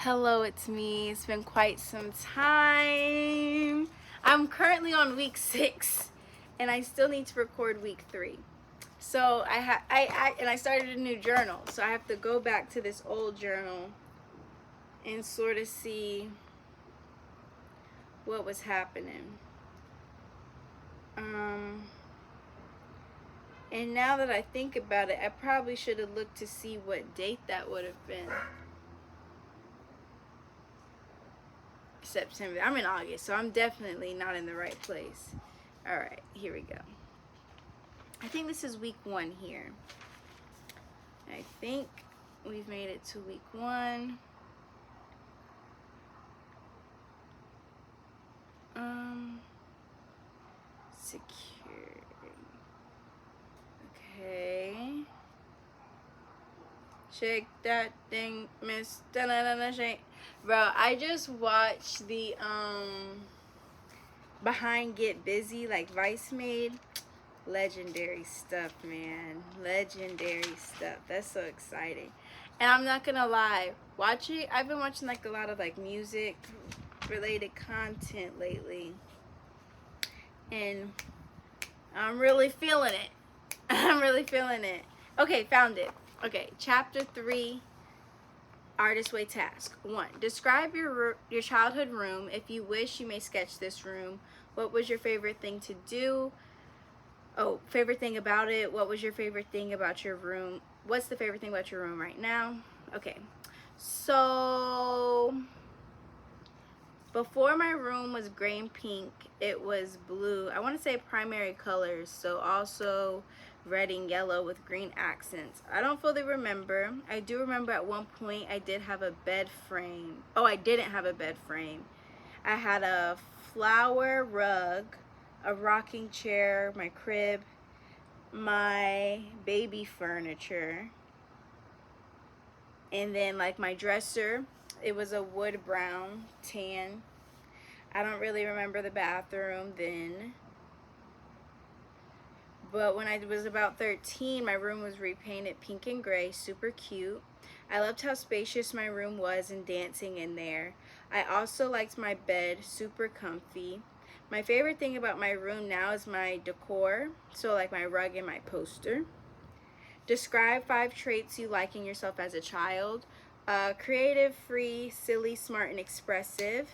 Hello, it's me. It's been quite some time. I'm currently on week 6 and I still need to record week 3. So I started a new journal. So I have to go back to this old journal and sort of see what was happening. And now that I think about it, I probably should have looked to see what date that would have been. September. I'm in August, so I'm definitely not in the right place. All right, here we go. I think this is week 1 here. I think we've made it to week 1. Security. Okay. Shake that thing, miss. Shake. Bro, I just watched the Behind Get Busy, like Vice made. Legendary stuff, man. Legendary stuff. That's so exciting. And I'm not gonna lie, I've been watching like a lot of like music related content lately, and I'm really feeling it. I'm really feeling it. Okay, found it. Okay, chapter 3, Artist Way task. 1. Describe your childhood room. If you wish, you may sketch this room. What was your favorite thing to do? Oh, favorite thing about it. What was your favorite thing about your room? What's the favorite thing about your room right now? Okay, so before my room was gray and pink, it was blue. I want to say primary colors, so also red and yellow with green accents. I don't fully remember. I do remember at one point I did have a bed frame. Oh, I didn't have a bed frame. I had a flower rug, a rocking chair, my crib, my baby furniture, and then like my dresser. It was a wood brown tan. I don't really remember the bathroom then. But when I was about 13, my room was repainted pink and gray, super cute. I loved how spacious my room was and dancing in there. I also liked my bed, super comfy. My favorite thing about my room now is my decor, so like my rug and my poster. Describe 5 traits you like in yourself as a child. Creative, free, silly, smart, and expressive.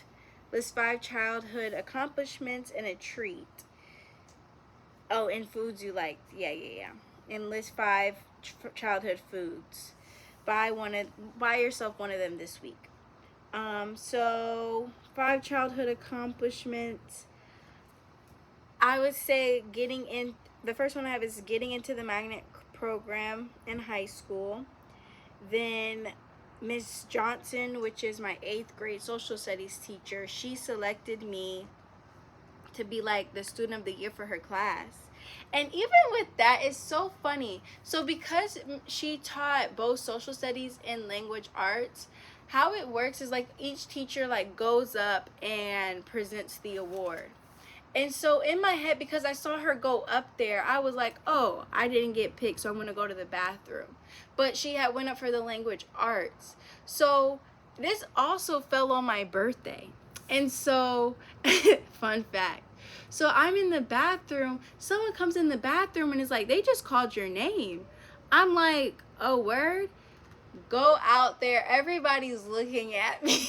List 5 childhood accomplishments and a treat. Oh, and foods you liked. Yeah. And list 5 childhood foods. Buy yourself one of them this week. So 5 childhood accomplishments. I would say the first one I have is getting into the magnet program in high school. Then Miss Johnson, which is my 8th grade social studies teacher, she selected me to be like the student of the year for her class. And even with that, it's so funny. So because she taught both social studies and language arts, how it works is like each teacher like goes up and presents the award. And so in my head, because I saw her go up there, I was like, oh, I didn't get picked, so I'm going to go to the bathroom. But she had went up for the language arts. So this also fell on my birthday. And so, fun fact. So I'm in the bathroom. Someone comes in the bathroom and is like, they just called your name. I'm like, oh, word? Go out there. Everybody's looking at me.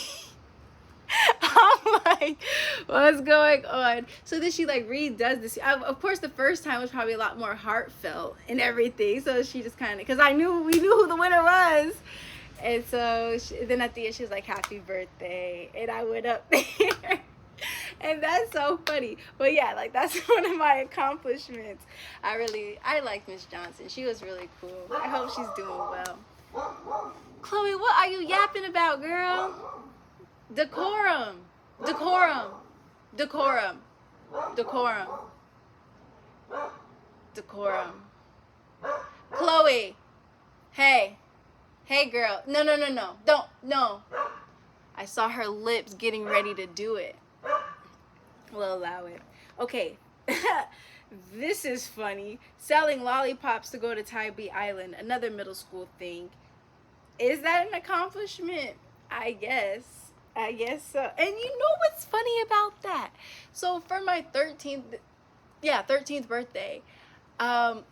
I'm like, what's going on? So then she like redoes this. Of course, the first time was probably a lot more heartfelt and everything. So she just kind of, because we knew who the winner was. And so then at the end, she was like, happy birthday. And I went up there. And that's so funny. But yeah, like that's one of my accomplishments. I like Miss Johnson. She was really cool. I hope she's doing well. Chloe, what are you yapping about, girl? Decorum. Chloe. Hey girl. No. Don't. No. I saw her lips getting ready to do it. We'll allow it. Okay. This is funny. Selling lollipops to go to Tybee Island. Another middle school thing. Is that an accomplishment? I guess so. And you know what's funny about that? So for my 13th birthday, um,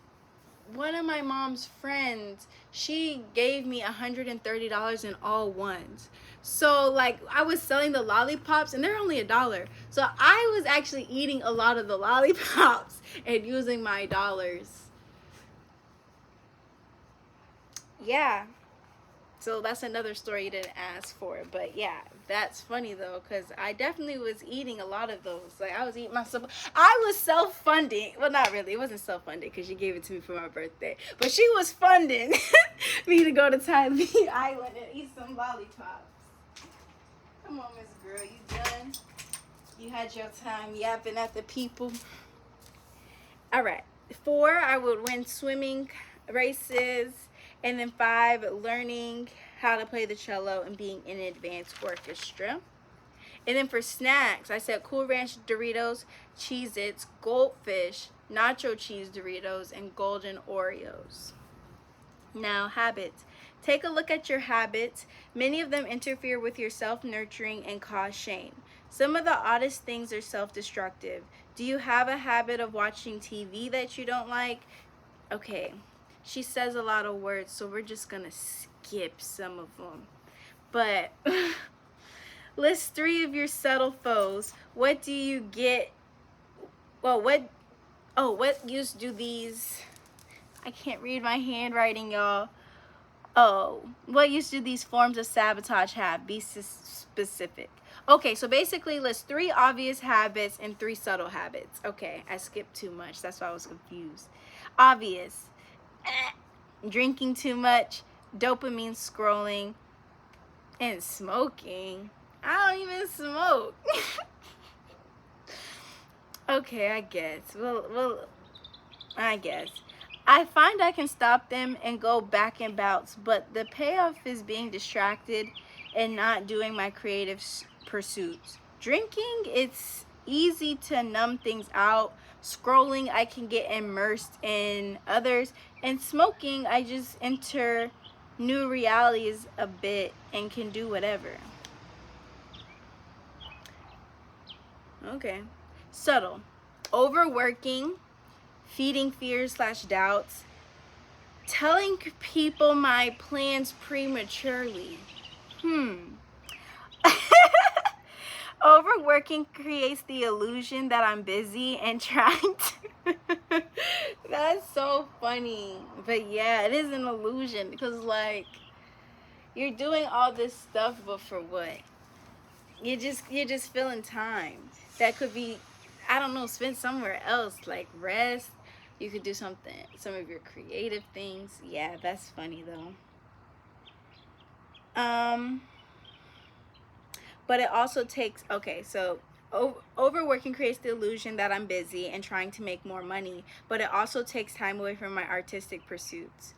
one of my mom's friends, she gave me $130 in all ones. So like I was selling the lollipops and they're only $1. So I was actually eating a lot of the lollipops and using my dollars. Yeah. So that's another story you didn't ask for. But yeah, that's funny though, because I definitely was eating a lot of those. Like I was eating myself. I was self-funding. Well, not really. It wasn't self-funding because she gave it to me for my birthday. But she was funding me to go to Thailand Island and eat some lollipops. Come on, Miss Girl. You done? You had your time yapping at the people. All right. 4, I would win swimming races. And then 5, learning how to play the cello and being in an advanced orchestra. And then for snacks, I said Cool Ranch Doritos, Cheez-Its, Goldfish, Nacho Cheese Doritos, and Golden Oreos. Now, habits. Take a look at your habits. Many of them interfere with your self-nurturing and cause shame. Some of the oddest things are self-destructive. Do you have a habit of watching TV that you don't like? Okay, she says a lot of words, so we're just gonna skip some of them. But list 3 of your subtle foes. What do you get? Well, what use do these? I can't read my handwriting, y'all. Oh, what use do these forms of sabotage have? Be specific. Okay, so basically list 3 obvious habits and 3 subtle habits. Okay, I skipped too much. That's why I was confused. Obvious. Drinking too much, dopamine scrolling, and smoking. I don't even smoke. Okay, I guess. Well, I guess. I find I can stop them and go back in bouts, but the payoff is being distracted and not doing my creative pursuits. Drinking, it's easy to numb things out. Scrolling, I can get immersed in others. And smoking, I just enter new realities a bit and can do whatever. Okay. Subtle. Overworking, feeding fears/doubts, telling people my plans prematurely. Overworking creates the illusion that I'm busy and trying to. That's so funny. But yeah, it is an illusion because, like, you're doing all this stuff, but for what? You're just filling time that could be, I don't know, spent somewhere else, like rest. You could do some of your creative things. Yeah, that's funny though. But it also takes, okay, so overworking creates the illusion that I'm busy and trying to make more money, but it also takes time away from my artistic pursuits.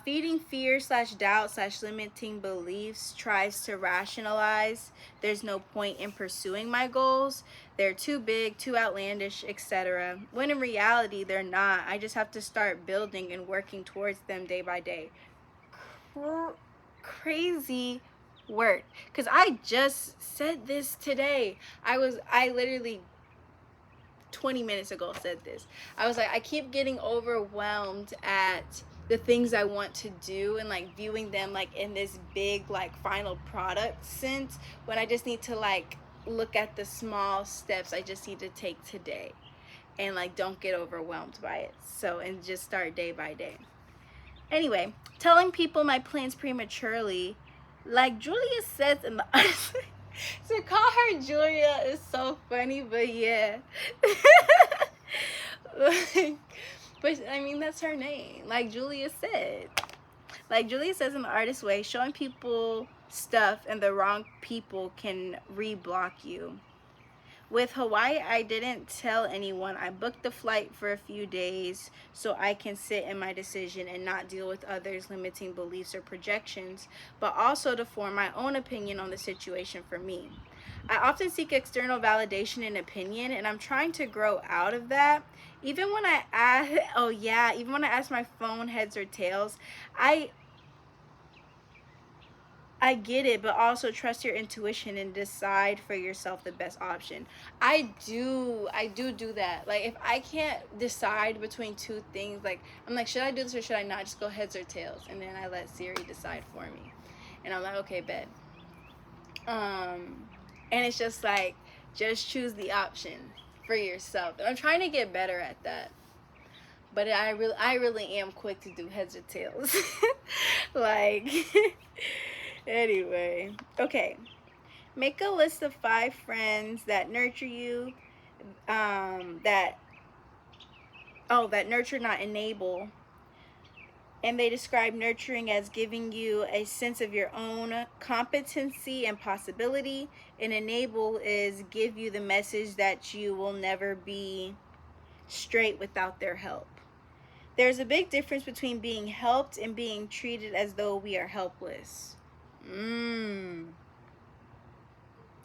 Feeding fear/doubt/limiting beliefs tries to rationalize there's no point in pursuing my goals. They're too big, too outlandish, etc. When in reality, they're not. I just have to start building and working towards them day by day. Crazy work. Because I just said this today. I literally 20 minutes ago said this. I was like, I keep getting overwhelmed at the things I want to do and like viewing them like in this big like final product sense, when I just need to like look at the small steps I just need to take today and like don't get overwhelmed by it. So, and just start day by day. Anyway, telling people my plans prematurely, like Julia says in the to call her Julia is so funny, but yeah. Like, but I mean, that's her name. Like Julia said. Like Julia says in The Artist Way, showing people stuff and the wrong people can re-block you. With Hawaii, I didn't tell anyone. I booked the flight for a few days so I can sit in my decision and not deal with others' limiting beliefs or projections, but also to form my own opinion on the situation for me. I often seek external validation and opinion, and I'm trying to grow out of that. Even when I ask my phone heads or tails, I I get it, but also trust your intuition and decide for yourself the best option. I do that. Like if I can't decide between two things, like I'm like, should I do this or should I not? Just go heads or tails, and then I let Siri decide for me, and I'm like, okay, bet. Um, and it's just like, just choose the option for yourself. And I'm trying to get better at that. But I really am quick to do heads or tails. Like, anyway. Okay. Make a list of 5 friends that nurture you, that, oh, that nurture, not enable. And they describe nurturing as giving you a sense of your own competency and possibility. And enable is give you the message that you will never be straight without their help. There's a big difference between being helped and being treated as though we are helpless.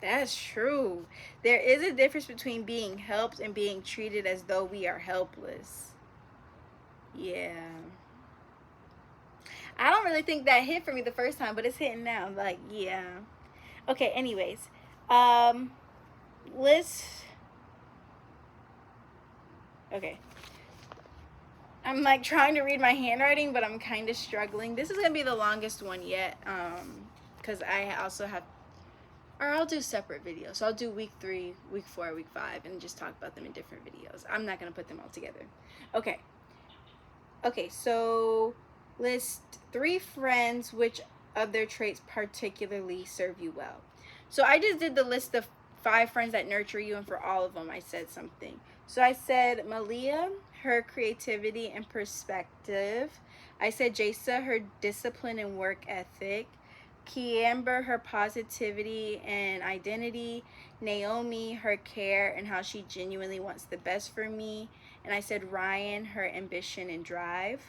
That's true. There is a difference between being helped and being treated as though we are helpless. Yeah. I don't really think that hit for me the first time, but it's hitting now. Like, yeah. Okay, anyways. Let's... Okay. I'm like trying to read my handwriting, but I'm kind of struggling. This is going to be the longest one yet. Because I also have... Or I'll do separate videos. So I'll do week 3, week 4, week 5, and just talk about them in different videos. I'm not going to put them all together. Okay. Okay, so list 3 friends which of their traits particularly serve you well. So I just did the list of 5 friends that nurture you, and for all of them I said something. So I said Malia, her creativity and perspective. I said Jasa, her discipline and work ethic. Kiamber, her positivity and identity. Naomi, her care and how she genuinely wants the best for me. And I said Ryan, her ambition and drive.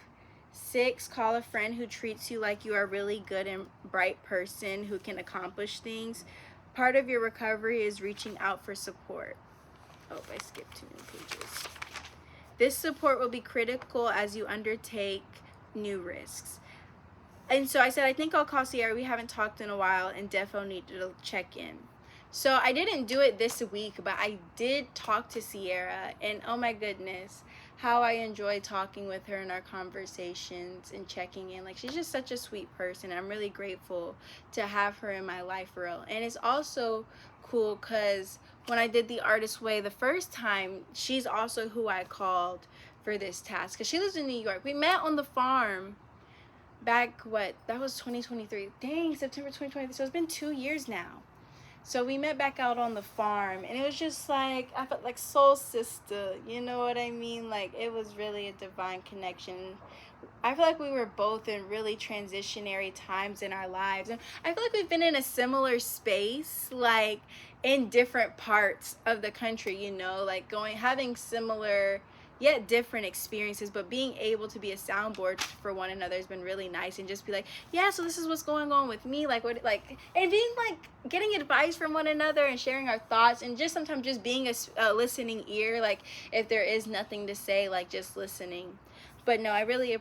6, call a friend who treats you like you are a really good and bright person who can accomplish things. Part of your recovery is reaching out for support. Oh, I skipped 2 new pages. This support will be critical as you undertake new risks. And so I said, I think I'll call Sierra. We haven't talked in a while and defo need to check in. So I didn't do it this week, but I did talk to Sierra, and oh my goodness, how I enjoy talking with her in our conversations and checking in. Like, she's just such a sweet person. I'm really grateful to have her in my life for real. And it's also cool because when I did the Artist Way the first time, she's also who I called for this task because she lives in New York. We met on the farm back, that was 2023. Dang, September 2023. So it's been 2 years now. So we met back out on the farm, and it was just like, I felt like soul sister, you know what I mean? Like, it was really a divine connection. I feel like we were both in really transitionary times in our lives, and I feel like we've been in a similar space, like in different parts of the country, you know, like having similar yet different experiences, but being able to be a soundboard for one another has been really nice, and just be like, yeah, so this is what's going on with me, like what, like, and being like getting advice from one another and sharing our thoughts, and just sometimes just being a listening ear, like if there is nothing to say, like just listening. But no, I really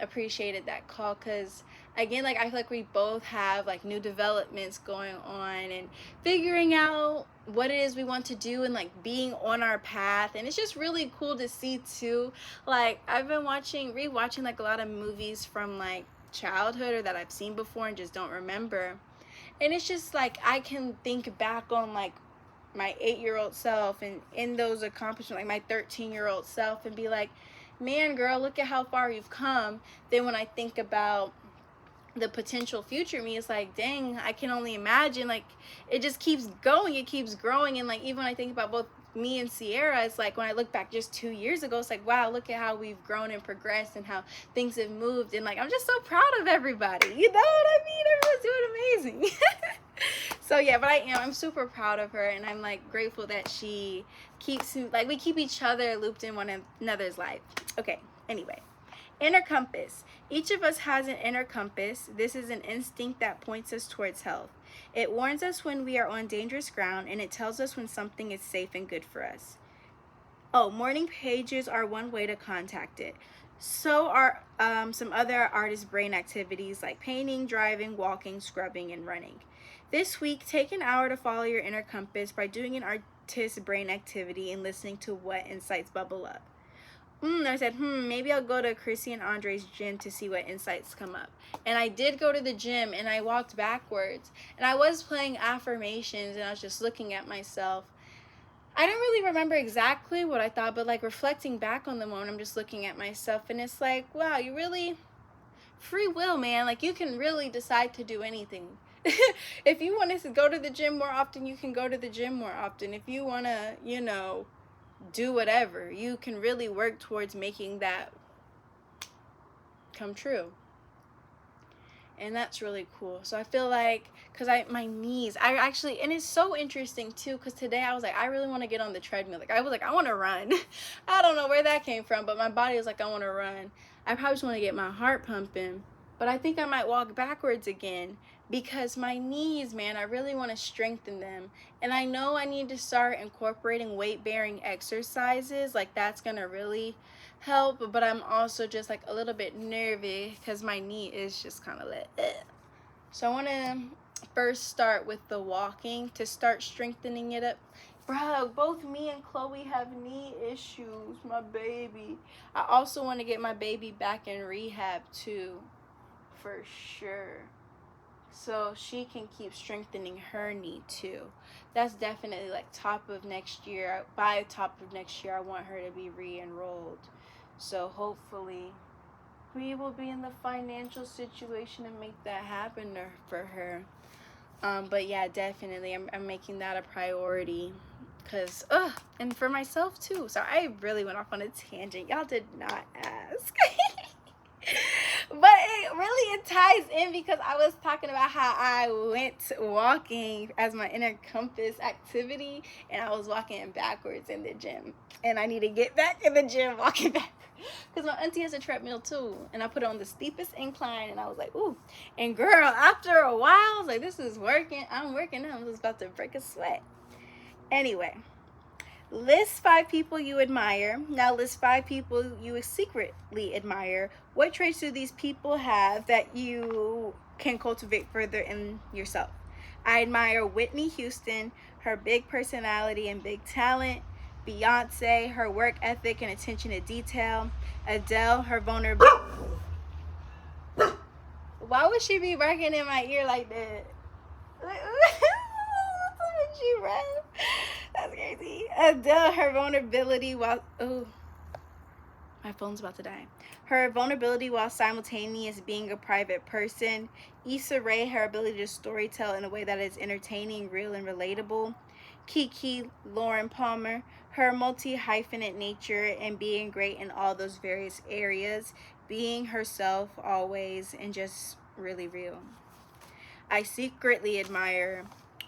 appreciated that call because, again, like I feel like we both have like new developments going on and figuring out what it is we want to do and like being on our path. And it's just really cool to see too. Like I've been rewatching like a lot of movies from like childhood or that I've seen before and just don't remember. And it's just like I can think back on like my 8-year-old self and in those accomplishments, like my 13-year-old self, and be like, man, girl, look at how far you've come. Then when I think about the potential future me, it's like, dang, I can only imagine. Like it just keeps going, it keeps growing. And like even when I think about both me and Sierra, it's like when I look back just 2 years ago, it's like, wow, look at how we've grown and progressed and how things have moved. And like I'm just so proud of everybody, you know what I mean? Everyone's doing amazing. So yeah, but I'm super proud of her, and I'm like grateful that she keeps, like, we keep each other looped in one another's life. Okay, anyway. Inner compass. Each of us has an inner compass. This is an instinct that points us towards health. It warns us when we are on dangerous ground, and it tells us when something is safe and good for us. Oh, morning pages are one way to contact it. So are some other artist brain activities like painting, driving, walking, scrubbing, and running. This week, take an hour to follow your inner compass by doing an artist brain activity and listening to what insights bubble up. I said, maybe I'll go to Chrissy and Andre's gym to see what insights come up. And I did go to the gym and I walked backwards. And I was playing affirmations and I was just looking at myself. I don't really remember exactly what I thought, but like reflecting back on the moment, I'm just looking at myself and it's like, wow, you really, free will, man. Like you can really decide to do anything. If you want to go to the gym more often, you can go to the gym more often. If you want to, do whatever, you can really work towards making that come true. And that's really cool. So I feel like, because my knees, I actually, and it's so interesting too, because today I was like, I really want to get on the treadmill. Like I was like, I want to run. I don't know where that came from, but my body was like, I want to run. I probably just want to get my heart pumping, but I think I might walk backwards again because my knees, man, I really want to strengthen them. And I know I need to start incorporating weight bearing exercises. Like that's going to really help, but I'm also just like a little bit nervous because my knee is just kind of like So I want to first start with the walking to start strengthening it up. Bro, both me and Chloe have knee issues, my baby. I also want to get my baby back in rehab too, for sure, so she can keep strengthening her knee too. That's definitely like top of next year. By top of next year, I want her to be re-enrolled. So hopefully we will be in the financial situation to make that happen for her. But yeah, definitely I'm making that a priority. Cause and for myself too. So I really went off on a tangent. Y'all did not ask. But it ties in because I was talking about how I went walking as my inner compass activity, and I was walking backwards in the gym, and I need to get back in the gym walking back because my auntie has a treadmill too, and I put it on the steepest incline, and I was like, ooh. And girl, after a while, I was like, this is working. I'm working out. I was about to break a sweat. Anyway, list 5 people you admire. Now list 5 people you secretly admire. What traits do these people have that you can cultivate further in yourself? I admire Whitney Houston, her big personality and big talent. Beyonce, her work ethic and attention to detail. Adele, her vulnerability. Why would she be barking in my ear like that? She ran. That's crazy. Adele, her vulnerability while my phone's about to die. Her vulnerability while simultaneous being a private person. Issa Rae, her ability to storytell in a way that is entertaining, real, and relatable. Keke Lauren Palmer, her multi-hyphenate nature and being great in all those various areas. Being herself always and just really real. I secretly admire,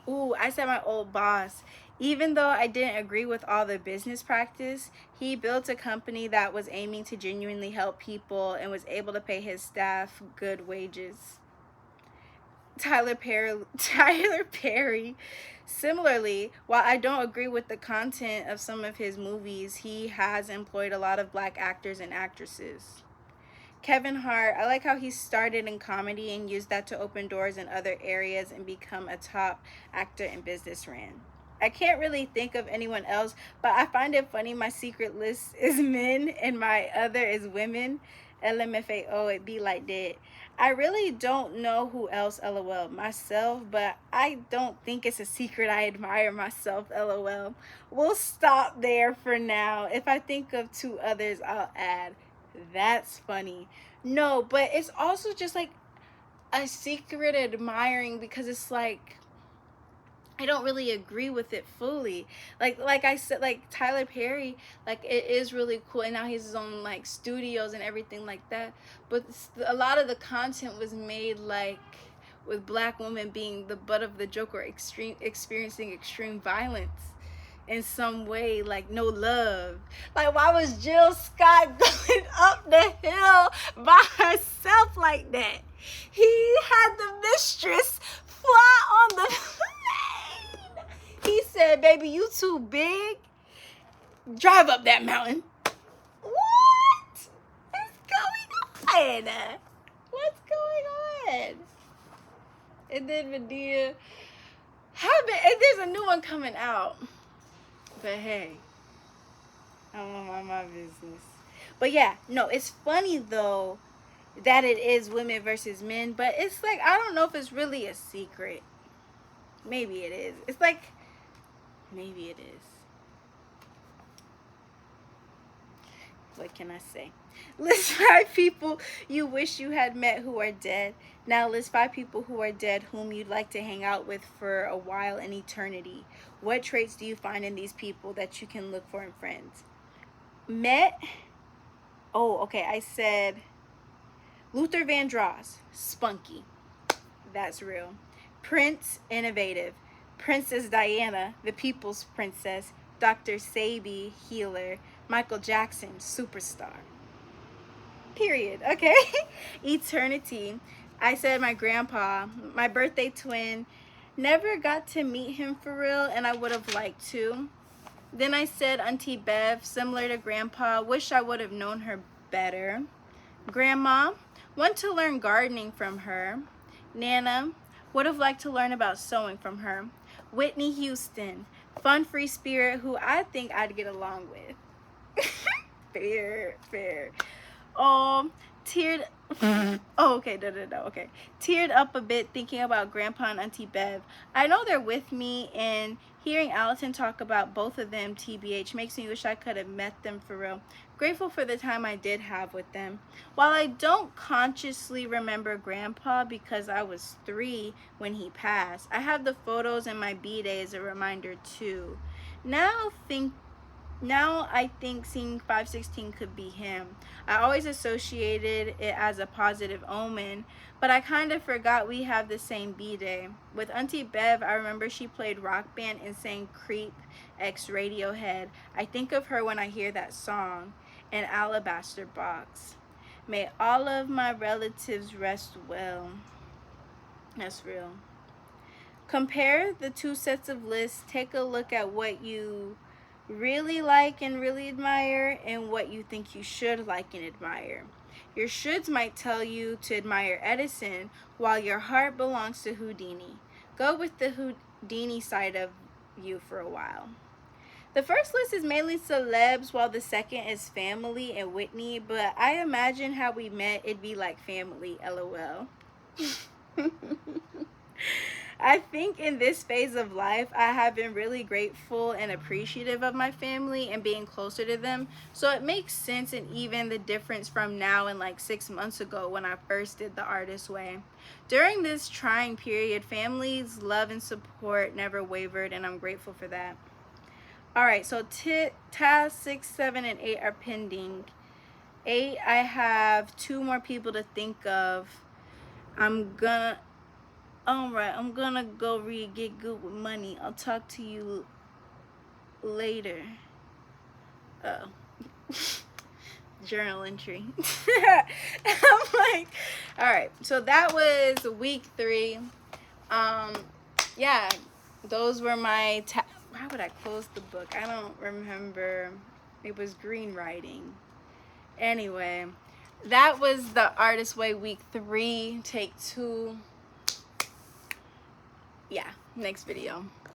I said my old boss. Even though I didn't agree with all the business practice, he built a company that was aiming to genuinely help people and was able to pay his staff good wages. Tyler Perry. Similarly, while I don't agree with the content of some of his movies, he has employed a lot of black actors and actresses. Kevin Hart, I like how he started in comedy and used that to open doors in other areas and become a top actor and businessman. I can't really think of anyone else, but I find it funny my secret list is men and my other is women. LMFAO, it be like that. I really don't know who else, LOL. Myself, but I don't think it's a secret I admire myself, LOL. We'll stop there for now. If I think of 2 others, I'll add. That's funny. No, but it's also just like a secret admiring because it's like I don't really agree with it fully. Like I said, like Tyler Perry, like it is really cool, and now he has his own like studios and everything like that. But a lot of the content was made like with black women being the butt of the joke or experiencing extreme violence in some way, like no love. Like why was Jill Scott going up the hill by herself like that? He had the mistress fly on the plane. He said, baby, you too big. Drive up that mountain. What? It's on? What's going on? And then Medea, and there's a new one coming out. But hey, I don't know mind my business. But yeah, no, it's funny though that it is women versus men, but it's like, I don't know if it's really a secret. Maybe it is. It's like, maybe it is. What can I say? List 5 people you wish you had met who are dead. Now list 5 people who are dead whom you'd like to hang out with for a while in eternity. What traits do you find in these people that you can look for in friends? Met. Oh, okay. I said Luther Vandross, spunky. That's real. Prince, innovative. Princess Diana, the people's princess. Dr. Sabi, healer. Michael Jackson, superstar. Period. Okay. Eternity. I said my grandpa, my birthday twin. Never got to meet him for real, and I would have liked to. Then I said Auntie Bev, similar to grandpa. Wish I would have known her better. Grandma, want to learn gardening from her. Nana, would have liked to learn about sewing from her. Whitney Houston, fun free spirit who I think I'd get along with. Fair. Teared. Oh, okay, no. Okay, teared up a bit thinking about Grandpa and Auntie Bev. I know they're with me, and hearing Allison talk about both of them, TBH, makes me wish I could have met them for real. Grateful for the time I did have with them. While I don't consciously remember Grandpa because I was 3 when he passed, I have the photos and my B-Day as a reminder too. Now I think seeing 516 could be him. I always associated it as a positive omen, but I kind of forgot we have the same B-Day. With Auntie Bev, I remember she played Rock Band and sang Creep x Radiohead. I think of her when I hear that song. An Alabaster Box. May all of my relatives rest well. That's real. Compare the 2 sets of lists. Take a look at what you really like and really admire and what you think you should like and admire. Your shoulds might tell you to admire Edison while your heart belongs to Houdini. Go with the Houdini side of you for a while. The first list is mainly celebs while the second is family and Whitney, but I imagine how we met, it'd be like family, LOL. I think in this phase of life, I have been really grateful and appreciative of my family and being closer to them. So it makes sense, and even the difference from now and like 6 months ago when I first did the Artist Way. During this trying period, family's love and support never wavered, and I'm grateful for that. Alright, so tasks 6, 7, and 8 are pending. 8, I have 2 more people to think of. Alright, I'm gonna go read Get Good with Money. I'll talk to you later. Oh. Journal entry. I'm like, alright, so that was week 3. Yeah, those were my why would I close the book? I don't remember. It was green writing. Anyway, that was the Artist Way week 3, take 2. Yeah, next video.